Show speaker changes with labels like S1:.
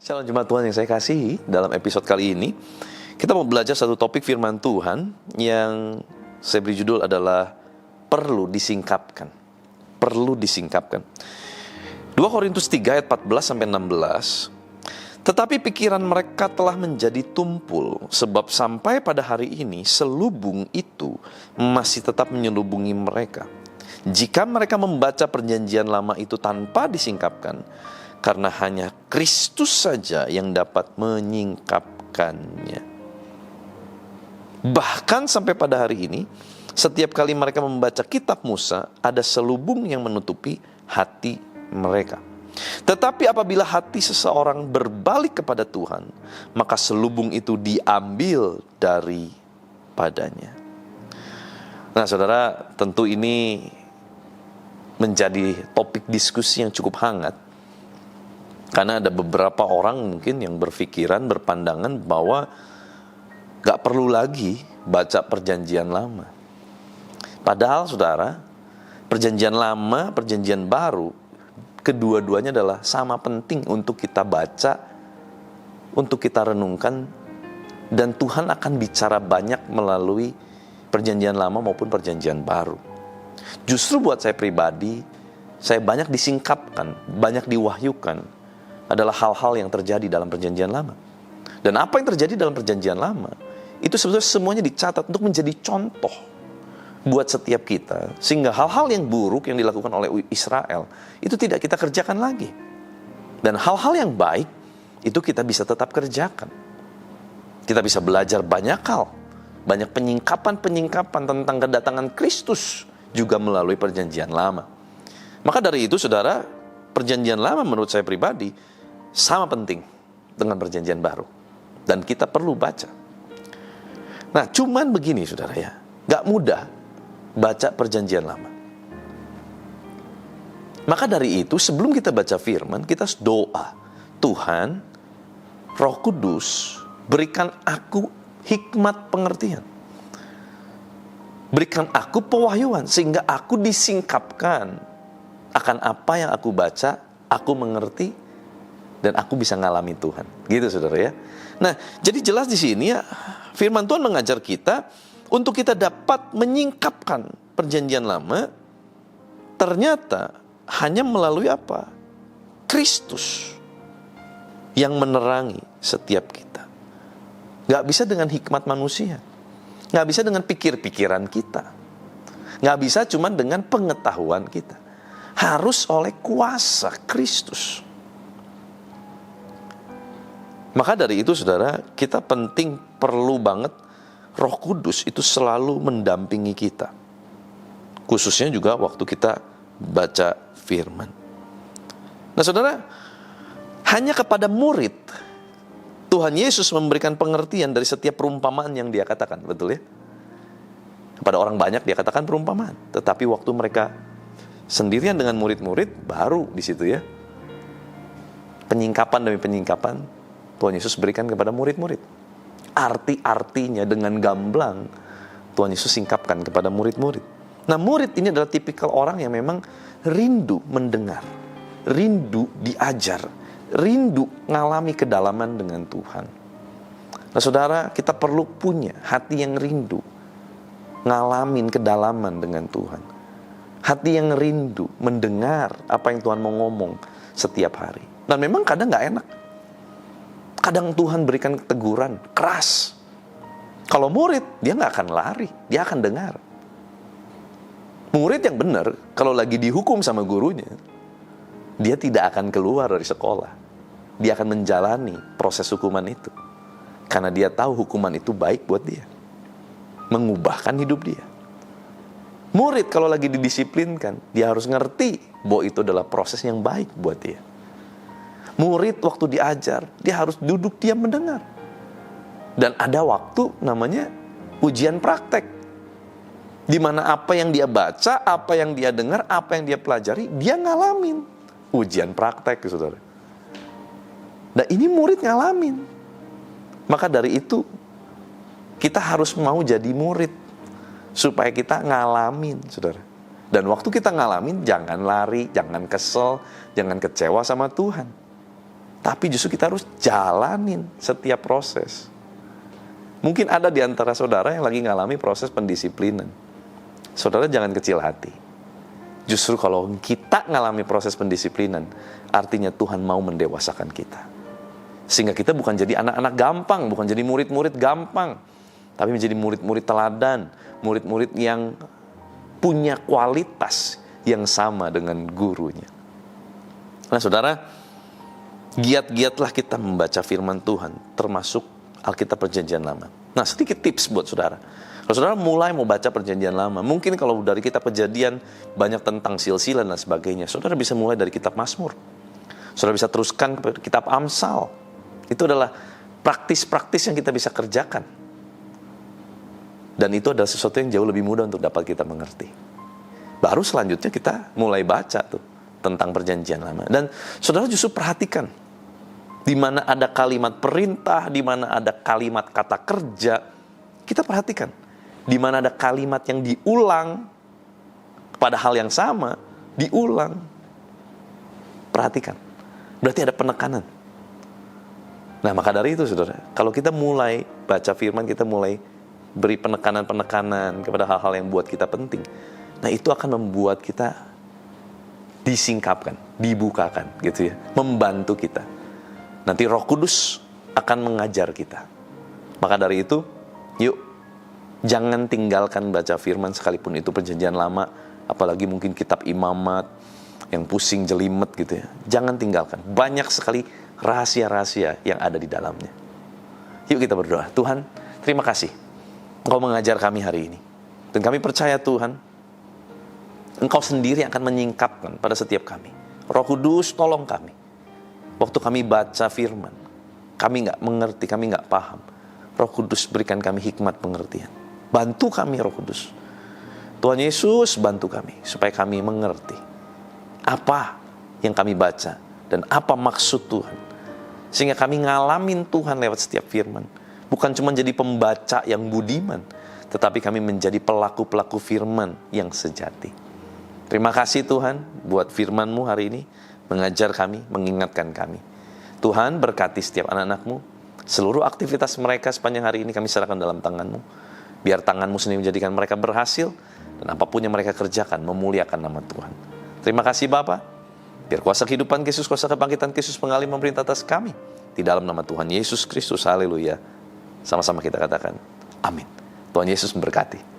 S1: Shalom jemaat Tuhan yang saya kasihi, dalam episode kali ini kita mau belajar satu topik firman Tuhan yang saya beri judul adalah perlu disingkapkan. Perlu disingkapkan. 2 Korintus 3 ayat 14-16. Tetapi pikiran mereka telah menjadi tumpul, sebab sampai pada hari ini selubung itu masih tetap menyelubungi mereka. Jika mereka membaca perjanjian lama itu tanpa disingkapkan, karena hanya Kristus saja yang dapat menyingkapkannya. Bahkan sampai pada hari ini, setiap kali mereka membaca kitab Musa, ada selubung yang menutupi hati mereka. Tetapi apabila hati seseorang berbalik kepada Tuhan, maka selubung itu diambil daripadanya. Nah saudara, tentu ini menjadi topik diskusi yang cukup hangat. Karena ada beberapa orang mungkin yang berpandangan bahwa gak perlu lagi baca perjanjian lama. Padahal saudara, perjanjian lama, perjanjian baru, kedua-duanya adalah sama penting untuk kita baca, untuk kita renungkan, dan Tuhan akan bicara banyak melalui perjanjian lama maupun perjanjian baru. Justru buat saya pribadi, saya banyak disingkapkan, banyak diwahyukan adalah hal-hal yang terjadi dalam perjanjian lama. Dan apa yang terjadi dalam perjanjian lama, itu sebetulnya semuanya dicatat untuk menjadi contoh buat setiap kita, sehingga hal-hal yang buruk yang dilakukan oleh Israel itu tidak kita kerjakan lagi, dan hal-hal yang baik itu kita bisa tetap kerjakan. Kita bisa belajar banyak hal, banyak penyingkapan tentang kedatangan Kristus juga melalui perjanjian lama. Maka dari itu saudara, perjanjian lama menurut saya pribadi sama penting dengan perjanjian baru, dan kita perlu baca. Nah cuman begini saudara ya, gak mudah baca perjanjian lama. Maka dari itu sebelum kita baca firman, kita harus doa, Tuhan, Roh Kudus, berikan aku hikmat pengertian, berikan aku pewahyuan, sehingga aku disingkapkan akan apa yang aku baca, aku mengerti, dan aku bisa ngalami Tuhan. Gitu saudara ya. Nah, jadi jelas di sini ya, firman Tuhan mengajar kita untuk kita dapat menyingkapkan perjanjian lama, ternyata hanya melalui apa? Kristus yang menerangi setiap kita. Gak bisa dengan hikmat manusia, gak bisa dengan pikir-pikiran kita, gak bisa cuma dengan pengetahuan kita. Harus oleh kuasa Kristus. Maka dari itu saudara, kita perlu banget Roh Kudus itu selalu mendampingi kita. Khususnya juga waktu kita baca firman. Nah saudara, hanya kepada murid Tuhan Yesus memberikan pengertian dari setiap perumpamaan yang dia katakan, betul ya? Kepada orang banyak dia katakan perumpamaan, tetapi waktu mereka sendirian dengan murid-murid, baru di situ ya, penyingkapan demi penyingkapan Tuhan Yesus berikan kepada murid-murid. Arti-artinya dengan gamblang Tuhan Yesus singkapkan kepada murid-murid. Nah murid ini adalah tipikal orang yang memang rindu mendengar, rindu diajar, rindu ngalami kedalaman dengan Tuhan. Nah saudara, kita perlu punya hati yang rindu ngalamin kedalaman dengan Tuhan, hati yang rindu mendengar apa yang Tuhan mau ngomong setiap hari. Dan memang kadang gak enak, kadang Tuhan berikan teguran keras. Kalau murid, dia gak akan lari, dia akan dengar. Murid yang benar, kalau lagi dihukum sama gurunya, dia tidak akan keluar dari sekolah. Dia akan menjalani proses hukuman itu, karena dia tahu hukuman itu baik buat dia, mengubahkan hidup dia. Murid kalau lagi didisiplinkan, dia harus ngerti bahwa itu adalah proses yang baik buat dia. Murid waktu diajar, dia harus duduk diam mendengar. Dan ada waktu namanya ujian praktek, di mana apa yang dia baca, apa yang dia dengar, apa yang dia pelajari, dia ngalamin. Ujian praktek, saudara. Nah ini murid ngalamin. Maka dari itu, kita harus mau jadi murid. supaya kita ngalamin, saudara. Dan waktu kita ngalamin, jangan lari, jangan kesel, jangan kecewa sama Tuhan. Tapi justru kita harus jalanin setiap proses. Mungkin ada di antara saudara yang lagi ngalami proses pendisiplinan. Saudara jangan kecil hati. Justru kalau kita ngalami proses pendisiplinan, artinya Tuhan mau mendewasakan kita. Sehingga kita bukan jadi anak-anak gampang, bukan jadi murid-murid gampang, tapi menjadi murid-murid teladan, murid-murid yang punya kualitas yang sama dengan gurunya. Nah saudara, giat-giatlah kita membaca firman Tuhan, termasuk Alkitab Perjanjian Lama. Nah sedikit tips buat saudara. Kalau saudara mulai mau baca Perjanjian Lama, mungkin kalau dari kitab Kejadian banyak tentang silsilah dan sebagainya, saudara bisa mulai dari kitab Mazmur. Saudara bisa teruskan ke kitab Amsal. Itu adalah praktis-praktis yang kita bisa kerjakan. Dan itu adalah sesuatu yang jauh lebih mudah untuk dapat kita mengerti. Baru selanjutnya kita mulai baca tuh tentang Perjanjian Lama. Dan saudara justru perhatikan, di mana ada kalimat perintah, di mana ada kalimat kata kerja, kita perhatikan. Di mana ada kalimat yang diulang pada hal yang sama, diulang. Perhatikan. Berarti ada penekanan. Nah, maka dari itu, saudara, kalau kita mulai baca firman, kita mulai beri penekanan-penekanan kepada hal-hal yang buat kita penting. Nah, itu akan membuat kita disingkapkan, dibukakan, gitu ya, membantu kita. Nanti Roh Kudus akan mengajar kita. Maka dari itu, yuk, jangan tinggalkan baca firman sekalipun itu Perjanjian Lama, apalagi mungkin kitab Imamat yang pusing jelimet gitu ya. Jangan tinggalkan. Banyak sekali rahasia-rahasia yang ada di dalamnya. Yuk kita berdoa. Tuhan, terima kasih Engkau mengajar kami hari ini. Dan kami percaya Tuhan, Engkau sendiri akan menyingkapkan pada setiap kami. Roh Kudus tolong kami. Waktu kami baca firman, kami gak mengerti, kami gak paham. Roh Kudus berikan kami hikmat pengertian. Bantu kami Roh Kudus. Tuhan Yesus bantu kami supaya kami mengerti apa yang kami baca dan apa maksud Tuhan. Sehingga kami ngalamin Tuhan lewat setiap firman. Bukan cuma jadi pembaca yang budiman, tetapi kami menjadi pelaku-pelaku firman yang sejati. Terima kasih Tuhan buat firman-Mu hari ini, mengajar kami, mengingatkan kami. Tuhan berkati setiap anak-anak-Mu, seluruh aktivitas mereka sepanjang hari ini kami serahkan dalam tangan-Mu. Biar tangan-Mu sendiri menjadikan mereka berhasil, dan apapun yang mereka kerjakan memuliakan nama Tuhan. Terima kasih Bapa. Biar kuasa kehidupan Kristus, kuasa kebangkitan Kristus mengalir memerintah atas kami. Di dalam nama Tuhan Yesus Kristus, haleluya. Sama-sama kita katakan, amin. Tuhan Yesus memberkati.